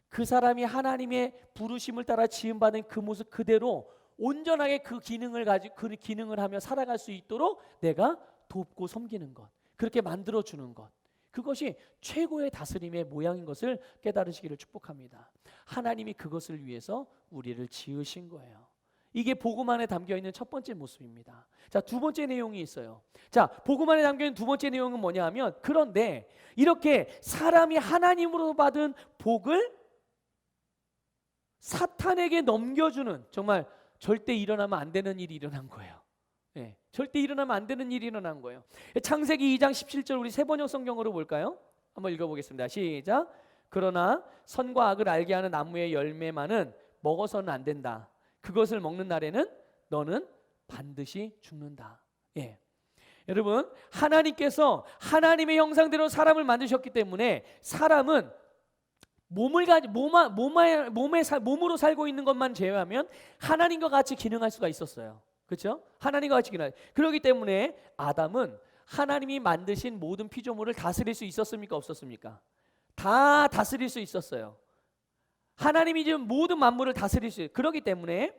Speaker 1: 그 사람이 하나님의 부르심을 따라 지음받은 그 모습 그대로 온전하게 그 기능을 하며 살아갈 수 있도록 내가 돕고 섬기는 것, 그렇게 만들어주는 것, 그것이 최고의 다스림의 모양인 것을 깨달으시기를 축복합니다. 하나님이 그것을 위해서 우리를 지으신 거예요. 이게 복음 안에 담겨있는 첫 번째 모습입니다. 자, 두 번째 내용이 있어요. 자, 복음 안에 담겨있는 두 번째 내용은 뭐냐 하면, 그런데 이렇게 사람이 하나님으로 받은 복을 사탄에게 넘겨주는, 정말 절대 일어나면 안 되는 일이 일어난 거예요. 네, 절대 일어나면 안 되는 일이 일어난 거예요. 창세기 2장 17절 우리 세번역 성경으로 볼까요? 한번 읽어보겠습니다. 시작. 그러나 선과 악을 알게 하는 나무의 열매만은 먹어서는 안 된다. 그것을 먹는 날에는 너는 반드시 죽는다. 예. 여러분, 하나님께서 하나님의 형상대로 사람을 만드셨기 때문에 사람은 몸으로 살고 있는 것만 제외하면 하나님과 같이 기능할 수가 있었어요. 그렇죠? 하나님과 같이 기능할. 그렇기 때문에 아담은 하나님이 만드신 모든 피조물을 다스릴 수 있었습니까? 없었습니까? 다 다스릴 수 있었어요. 하나님이 지금 모든 만물을 다스릴 수 있어요. 그렇기 때문에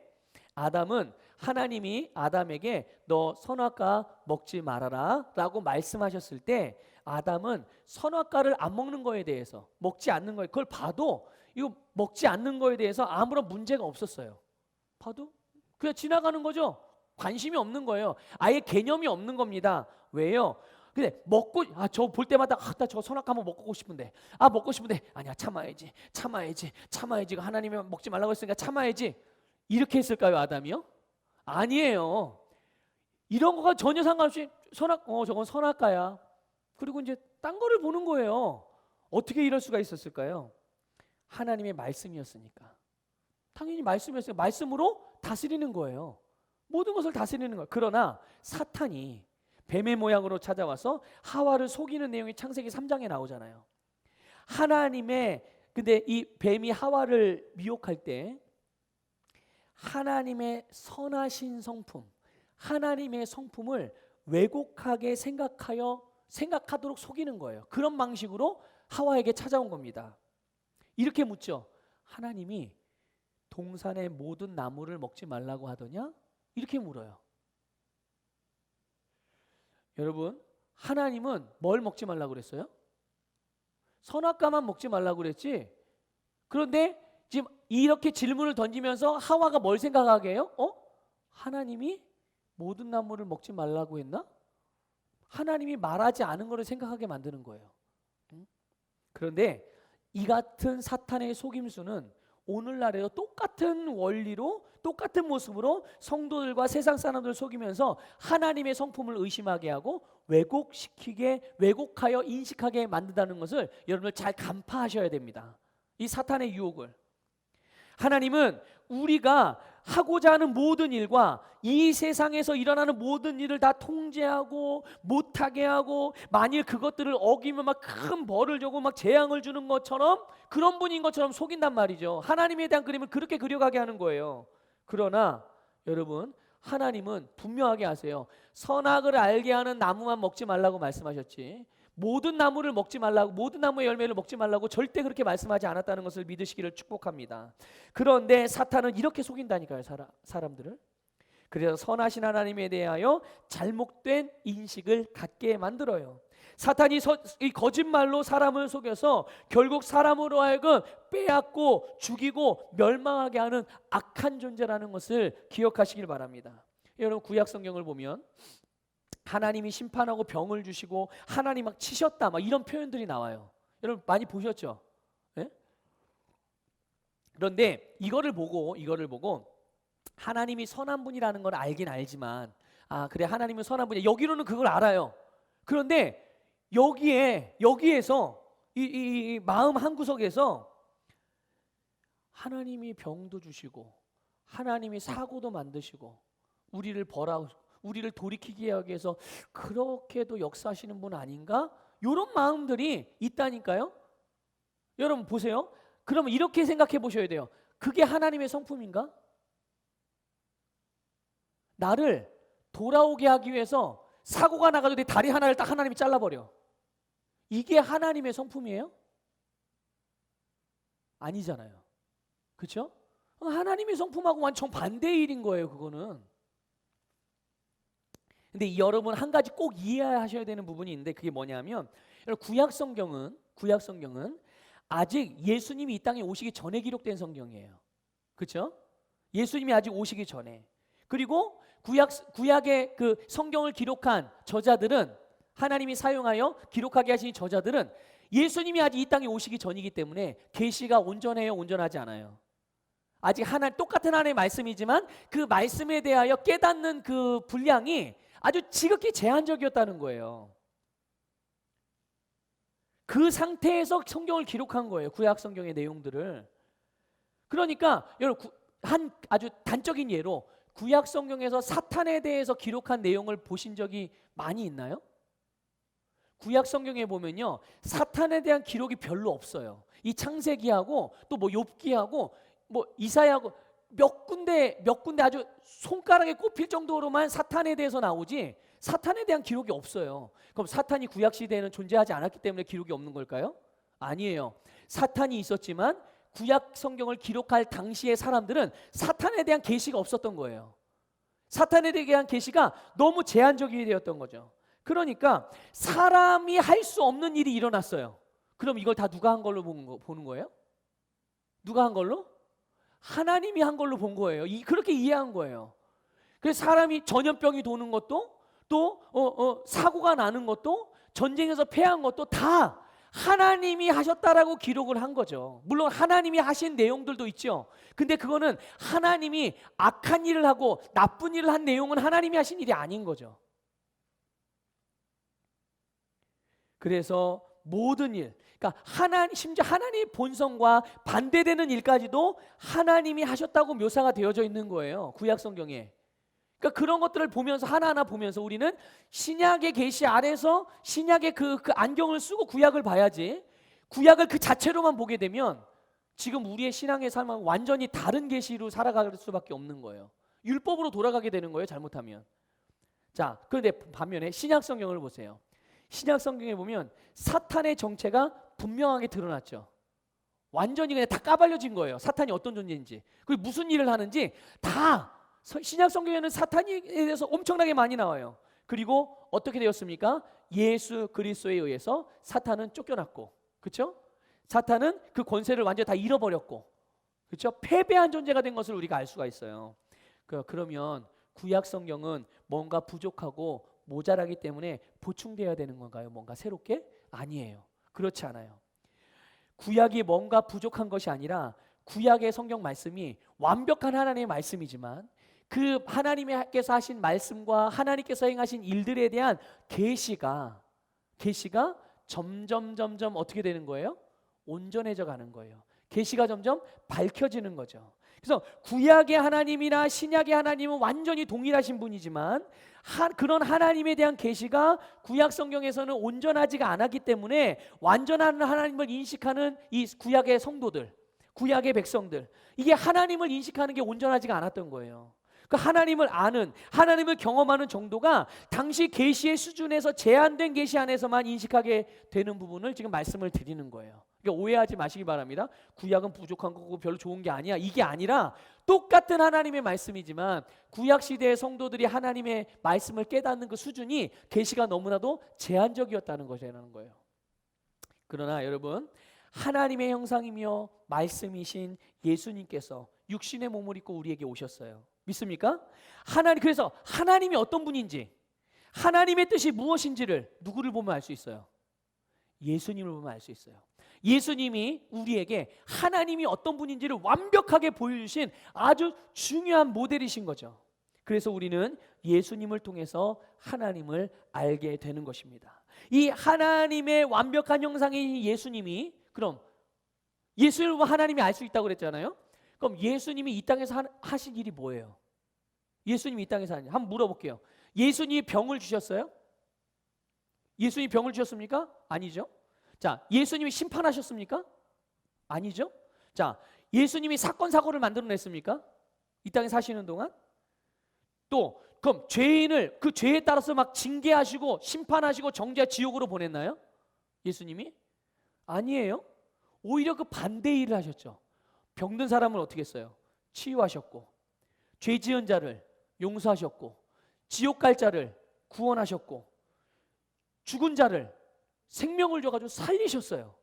Speaker 1: 아담은 하나님이 아담에게 너 선악과 먹지 말아라 라고 말씀하셨을 때 아담은 선악과를 안 먹는 거에 대해서, 먹지 않는 거에, 그걸 봐도 이거 먹지 않는 거에 대해서 아무런 문제가 없었어요. 봐도 그냥 지나가는 거죠. 관심이 없는 거예요. 아예 개념이 없는 겁니다. 왜요? 근데 먹고, 저 볼 때마다 나 저 선악과 한번 먹고 싶은데, 먹고 싶은데, 아니야, 참아야지. 하나님이 먹지 말라고 했으니까 참아야지. 이렇게 했을까요, 아담이요? 아니에요. 이런 거가 전혀 상관없이 저건 선악과야. 그리고 이제 딴 거를 보는 거예요. 어떻게 이럴 수가 있었을까요? 하나님의 말씀이었으니까. 당연히 말씀이었으니까 말씀으로 다스리는 거예요. 모든 것을 다스리는 거예요. 그러나 사탄이 뱀의 모양으로 찾아와서 하와를 속이는 내용이 창세기 3장에 나오잖아요. 근데 이 뱀이 하와를 미혹할 때 하나님의 선하신 성품, 하나님의 성품을 왜곡하게 생각하도록 속이는 거예요. 그런 방식으로 하와에게 찾아온 겁니다. 이렇게 묻죠. 하나님이 동산의 모든 나무를 먹지 말라고 하더냐? 이렇게 물어요. 여러분, 하나님은 뭘 먹지 말라고 그랬어요? 선악과만 먹지 말라고 그랬지. 그런데 지금 이렇게 질문을 던지면서 하와가 뭘 생각하게 해요? 하나님이 모든 나무를 먹지 말라고 했나? 하나님이 말하지 않은 거를 생각하게 만드는 거예요. 그런데 이 같은 사탄의 속임수는 오늘날에도 똑같은 원리로, 똑같은 모습으로 성도들과 세상 사람들을 속이면서 하나님의 성품을 의심하게 하고 왜곡하여 인식하게 만든다는 것을 여러분들 잘 간파하셔야 됩니다. 이 사탄의 유혹을. 하나님은 우리가 하고자 하는 모든 일과 이 세상에서 일어나는 모든 일을 다 통제하고 못하게 하고, 만일 그것들을 어기면 막 큰 벌을 주고 막 재앙을 주는 것처럼, 그런 분인 것처럼 속인단 말이죠. 하나님에 대한 그림을 그렇게 그려가게 하는 거예요. 그러나 여러분, 하나님은 분명하게 하세요. 선악을 알게 하는 나무만 먹지 말라고 말씀하셨지, 모든 나무를 먹지 말라고, 모든 나무의 열매를 먹지 말라고 절대 그렇게 말씀하지 않았다는 것을 믿으시기를 축복합니다. 그런데 사탄은 이렇게 속인다니까요, 사람들을. 그래서 선하신 하나님에 대하여 잘못된 인식을 갖게 만들어요. 사탄이 이 거짓말로 사람을 속여서 결국 사람으로 하여금 빼앗고 죽이고 멸망하게 하는 악한 존재라는 것을 기억하시길 바랍니다. 여러분, 구약 성경을 보면 하나님이 심판하고 병을 주시고 하나님 막 치셨다, 막 이런 표현들이 나와요. 여러분 많이 보셨죠? 네? 그런데 이거를 보고 하나님이 선한 분이라는 걸 알긴 알지만, 그래, 하나님은 선한 분이야, 여기로는 그걸 알아요. 그런데 여기에서 이 마음 한구석에서 하나님이 병도 주시고 하나님이 사고도 만드시고 우리를 돌이키게 하기 위해서 그렇게도 역사하시는 분 아닌가? 이런 마음들이 있다니까요. 여러분 보세요. 그러면 이렇게 생각해 보셔야 돼요. 그게 하나님의 성품인가? 나를 돌아오게 하기 위해서 사고가 나가도 내 다리 하나를 딱 하나님이 잘라버려. 이게 하나님의 성품이에요? 아니잖아요. 그렇죠? 하나님의 성품하고 완전 반대의 일인 거예요, 그거는. 근데 여러분 한 가지 꼭 이해하셔야 되는 부분이 있는데, 그게 뭐냐면, 구약 성경은 아직 예수님이 이 땅에 오시기 전에 기록된 성경이에요. 그렇죠? 예수님이 아직 오시기 전에. 그리고 구약의 그 성경을 기록한 저자들은, 하나님이 사용하여 기록하게 하신 저자들은 예수님이 아직 이 땅에 오시기 전이기 때문에 계시가 온전해요, 온전하지 않아요? 아직 똑같은 하나님의 말씀이지만 그 말씀에 대하여 깨닫는 그 분량이 아주 지극히 제한적이었다는 거예요. 그 상태에서 성경을 기록한 거예요, 구약 성경의 내용들을. 그러니까 여러분, 아주 단적인 예로 구약 성경에서 사탄에 대해서 기록한 내용을 보신 적이 많이 있나요? 구약 성경에 보면요, 사탄에 대한 기록이 별로 없어요. 이 창세기하고 또 뭐 욥기하고 뭐 이사야하고 몇 군데 아주 손가락에 꼽힐 정도로만 사탄에 대해서 나오지, 사탄에 대한 기록이 없어요. 그럼 사탄이 구약 시대에는 존재하지 않았기 때문에 기록이 없는 걸까요? 아니에요. 사탄이 있었지만 구약 성경을 기록할 당시의 사람들은 사탄에 대한 계시가 없었던 거예요. 사탄에 대한 계시가 너무 제한적이 되었던 거죠. 그러니까 사람이 할 수 없는 일이 일어났어요. 그럼 이걸 다 누가 한 걸로 보는 거예요? 누가 한 걸로? 하나님이 한 걸로 본 거예요. 그렇게 이해한 거예요. 그래서 사람이 전염병이 도는 것도, 또 사고가 나는 것도, 전쟁에서 패한 것도 다 하나님이 하셨다라고 기록을 한 거죠. 물론 하나님이 하신 내용들도 있죠. 근데 그거는 하나님이 악한 일을 하고 나쁜 일을 한 내용은 하나님이 하신 일이 아닌 거죠. 그래서 모든 일, 그러니까 심지어 하나님의 본성과 반대되는 일까지도 하나님이 하셨다고 묘사가 되어져 있는 거예요. 구약 성경에. 그러니까 그런 것들을 보면서 하나하나 보면서 우리는 신약의 계시 아래서 신약의 그 안경을 쓰고 구약을 봐야지, 구약을 그 자체로만 보게 되면 지금 우리의 신앙의 삶은 완전히 다른 계시로 살아갈 수밖에 없는 거예요. 율법으로 돌아가게 되는 거예요, 잘못하면. 자, 그런데 반면에 신약 성경을 보세요. 신약 성경에 보면 사탄의 정체가 분명하게 드러났죠. 완전히 그냥 다 까발려진 거예요. 사탄이 어떤 존재인지, 그리고 무슨 일을 하는지 다 신약 성경에는 사탄에 대해서 엄청나게 많이 나와요. 그리고 어떻게 되었습니까? 예수 그리스도에 의해서 사탄은 쫓겨났고, 그렇죠? 사탄은 그 권세를 완전히 다 잃어버렸고, 그렇죠? 패배한 존재가 된 것을 우리가 알 수가 있어요. 그러면 구약 성경은 뭔가 부족하고 모자라기 때문에 보충되어야 되는 건가요? 뭔가 새롭게? 아니에요. 그렇지 않아요. 구약이 뭔가 부족한 것이 아니라 구약의 성경 말씀이 완벽한 하나님의 말씀이지만 그 하나님께서 하신 말씀과 하나님께서 행하신 일들에 대한 계시가 점점 어떻게 되는 거예요? 온전해져 가는 거예요. 계시가 점점 밝혀지는 거죠. 그래서 구약의 하나님이나 신약의 하나님은 완전히 동일하신 분이지만 그런 하나님에 대한 계시가 구약 성경에서는 온전하지가 않았기 때문에 완전한 하나님을 인식하는 이 구약의 성도들, 구약의 백성들, 이게 하나님을 인식하는 게 온전하지가 않았던 거예요. 그 하나님을 아는, 하나님을 경험하는 정도가 당시 계시의 수준에서 제한된 계시 안에서만 인식하게 되는 부분을 지금 말씀을 드리는 거예요. 그러니까 오해하지 마시기 바랍니다. 구약은 부족한 거고 별로 좋은 게 아니야, 이게 아니라 똑같은 하나님의 말씀이지만 구약 시대의 성도들이 하나님의 말씀을 깨닫는 그 수준이 계시가 너무나도 제한적이었다는 것이라는 거예요. 그러나 여러분, 하나님의 형상이며 말씀이신 예수님께서 육신의 몸을 입고 우리에게 오셨어요. 믿습니까? 그래서 하나님이 어떤 분인지, 하나님의 뜻이 무엇인지를 누구를 보면 알 수 있어요? 예수님을 보면 알 수 있어요. 예수님이 우리에게 하나님이 어떤 분인지를 완벽하게 보여주신 아주 중요한 모델이신 거죠. 그래서 우리는 예수님을 통해서 하나님을 알게 되는 것입니다. 이 하나님의 완벽한 형상인 예수님이, 그럼 예수님을 하나님이 알 수 있다고 그랬잖아요. 그럼 예수님이 이 땅에서 하신 일이 뭐예요? 예수님이 이 땅에서 하신 일 한번 물어볼게요. 예수님이 병을 주셨어요? 예수님이 병을 주셨습니까? 아니죠. 자, 예수님이 심판하셨습니까? 아니죠. 자, 예수님이 사건 사고를 만들어냈습니까? 이 땅에 사시는 동안? 또 그럼 죄인을 그 죄에 따라서 막 징계하시고 심판하시고 정죄 지옥으로 보냈나요? 예수님이? 아니에요. 오히려 그 반대 일을 하셨죠. 병든 사람을 어떻게 했어요? 치유하셨고, 죄 지은 자를 용서하셨고, 지옥 갈 자를 구원하셨고, 죽은 자를 생명을 줘가지고 살리셨어요.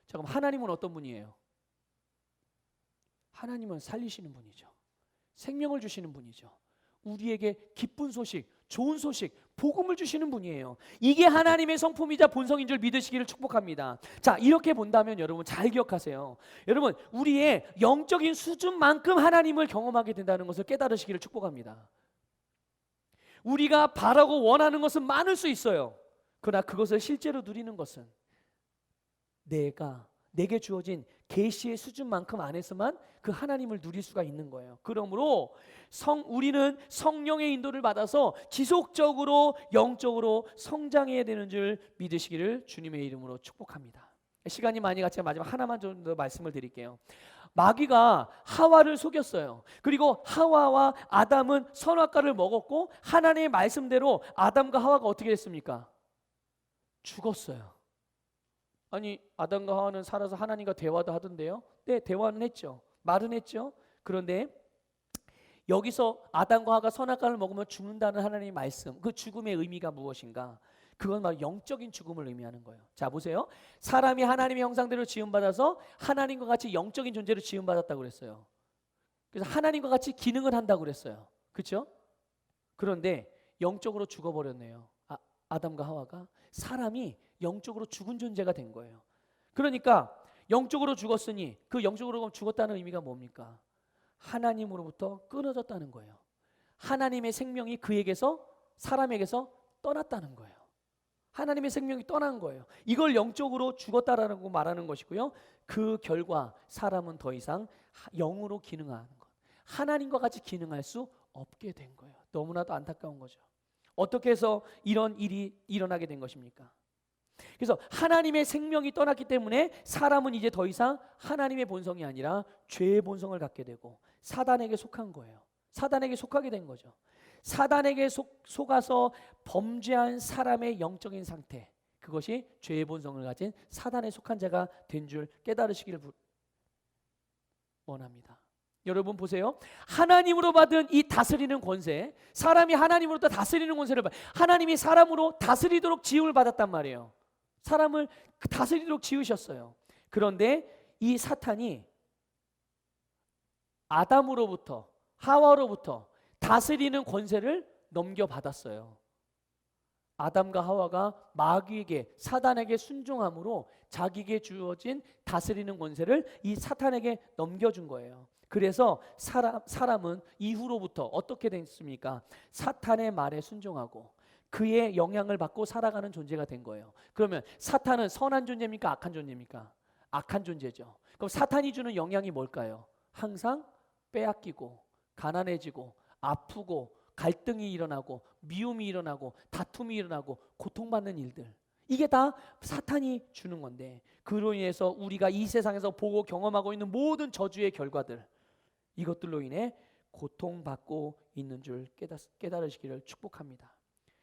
Speaker 1: 자, 그럼 하나님은 어떤 분이에요? 하나님은 살리시는 분이죠. 생명을 주시는 분이죠. 우리에게 기쁜 소식, 좋은 소식, 복음을 주시는 분이에요. 이게 하나님의 성품이자 본성인 줄 믿으시기를 축복합니다. 자, 이렇게 본다면 여러분 잘 기억하세요. 여러분, 우리의 영적인 수준만큼 하나님을 경험하게 된다는 것을 깨달으시기를 축복합니다. 우리가 바라고 원하는 것은 많을 수 있어요. 그러나 그것을 실제로 누리는 것은 내게 주어진 계시의 수준만큼 안에서만 그 하나님을 누릴 수가 있는 거예요. 그러므로 우리는 성령의 인도를 받아서 지속적으로 영적으로 성장해야 되는 줄 믿으시기를 주님의 이름으로 축복합니다. 시간이 많이 갔지만 마지막 하나만 좀 더 말씀을 드릴게요. 마귀가 하와를 속였어요. 그리고 하와와 아담은 선악과를 먹었고 하나님의 말씀대로 아담과 하와가 어떻게 됐습니까? 죽었어요. 아니, 아담과 하와는 살아서 하나님과 대화도 하던데요. 네, 대화는 했죠. 말은 했죠. 그런데 여기서 아담과 하와가 선악과를 먹으면 죽는다는 하나님의 말씀, 그 죽음의 의미가 무엇인가? 그건 바로 영적인 죽음을 의미하는 거예요. 자, 보세요. 사람이 하나님의 형상대로 지음받아서 하나님과 같이 영적인 존재로 지음받았다고 그랬어요. 그래서 하나님과 같이 기능을 한다고 그랬어요. 그렇죠? 그런데 영적으로 죽어버렸네요. 아담과 하와가. 사람이 영적으로 죽은 존재가 된 거예요. 그러니까 영적으로 죽었으니 그 영적으로 죽었다는 의미가 뭡니까? 하나님으로부터 끊어졌다는 거예요. 하나님의 생명이 그에게서, 사람에게서 떠났다는 거예요. 하나님의 생명이 떠난 거예요. 이걸 영적으로 죽었다라는 거 말하는 것이고요. 그 결과 사람은 더 이상 영으로 기능하는 것, 하나님과 같이 기능할 수 없게 된 거예요. 너무나도 안타까운 거죠. 어떻게 해서 이런 일이 일어나게 된 것입니까? 그래서 하나님의 생명이 떠났기 때문에 사람은 이제 더 이상 하나님의 본성이 아니라 죄의 본성을 갖게 되고 사단에게 속한 거예요. 사단에게 속하게 된 거죠. 사단에게 속아서 범죄한 사람의 영적인 상태, 그것이 죄의 본성을 가진 사단에 속한 자가 된 줄 깨달으시기를 원합니다. 여러분 보세요. 하나님으로 받은 이 다스리는 권세, 사람이 하나님으로부터 다스리는 권세를 하나님이 사람으로 다스리도록 지음을 받았단 말이에요. 사람을 다스리도록 지으셨어요. 그런데 이 사탄이 아담으로부터, 하와로부터 다스리는 권세를 넘겨받았어요. 아담과 하와가 마귀에게, 사단에게 순종함으로 자기에게 주어진 다스리는 권세를 이 사탄에게 넘겨준 거예요. 그래서 사람은 이후로부터 어떻게 됐습니까? 사탄의 말에 순종하고 그의 영향을 받고 살아가는 존재가 된 거예요. 그러면 사탄은 선한 존재입니까? 악한 존재입니까? 악한 존재죠. 그럼 사탄이 주는 영향이 뭘까요? 항상 빼앗기고 가난해지고 아프고 갈등이 일어나고 미움이 일어나고 다툼이 일어나고 고통받는 일들, 이게 다 사탄이 주는 건데, 그로 인해서 우리가 이 세상에서 보고 경험하고 있는 모든 저주의 결과들, 이것들로 인해 고통받고 있는 줄 깨달으시기를 축복합니다.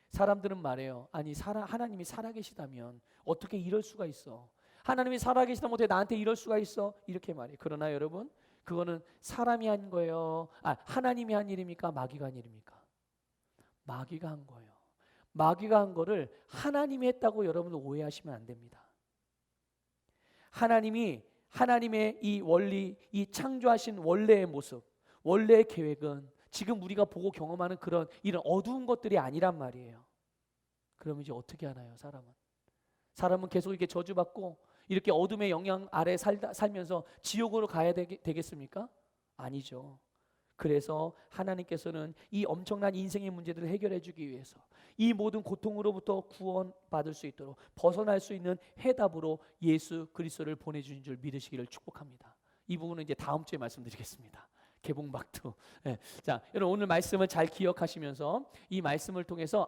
Speaker 1: 사람들은 말해요. 아니 하나님이 살아계시다면 어떻게 이럴 수가 있어? 하나님이 살아계시다면 어떻게 나한테 이럴 수가 있어? 이렇게 말해요. 그러나 여러분, 그거는 사람이 한 거예요? 하나님이 한 일입니까? 마귀가 한 일입니까? 마귀가 한 거예요. 마귀가 한 거를 하나님이 했다고 여러분 오해하시면 안 됩니다. 하나님의 이 원리, 이 창조하신 원래의 모습, 원래의 계획은 지금 우리가 보고 경험하는 이런 어두운 것들이 아니란 말이에요. 그럼 이제 어떻게 하나요, 사람은 계속 이렇게 저주받고 이렇게 어둠의 영향 아래 살면서 지옥으로 가야 되겠습니까? 아니죠. 그래서 하나님께서는 이 엄청난 인생의 문제들을 해결해 주기 위해서 이 모든 고통으로부터 구원받을 수 있도록 벗어날 수 있는 해답으로 예수 그리스도를 보내주신 줄 믿으시기를 축복합니다. 이 부분은 이제 다음 주에 말씀드리겠습니다. 개봉박두. 네. 자, 여러분 오늘 말씀을 잘 기억하시면서 이 말씀을 통해서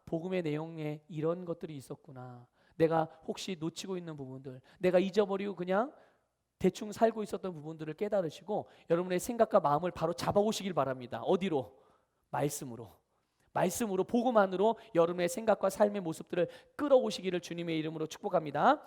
Speaker 1: 복음의 내용에 이런 것들이 있었구나, 내가 혹시 놓치고 있는 부분들, 내가 잊어버리고 그냥 대충 살고 있었던 부분들을 깨달으시고 여러분의 생각과 마음을 바로 잡아오시길 바랍니다. 어디로? 말씀으로 복음 안으로 여러분의 생각과 삶의 모습들을 끌어오시기를 주님의 이름으로 축복합니다.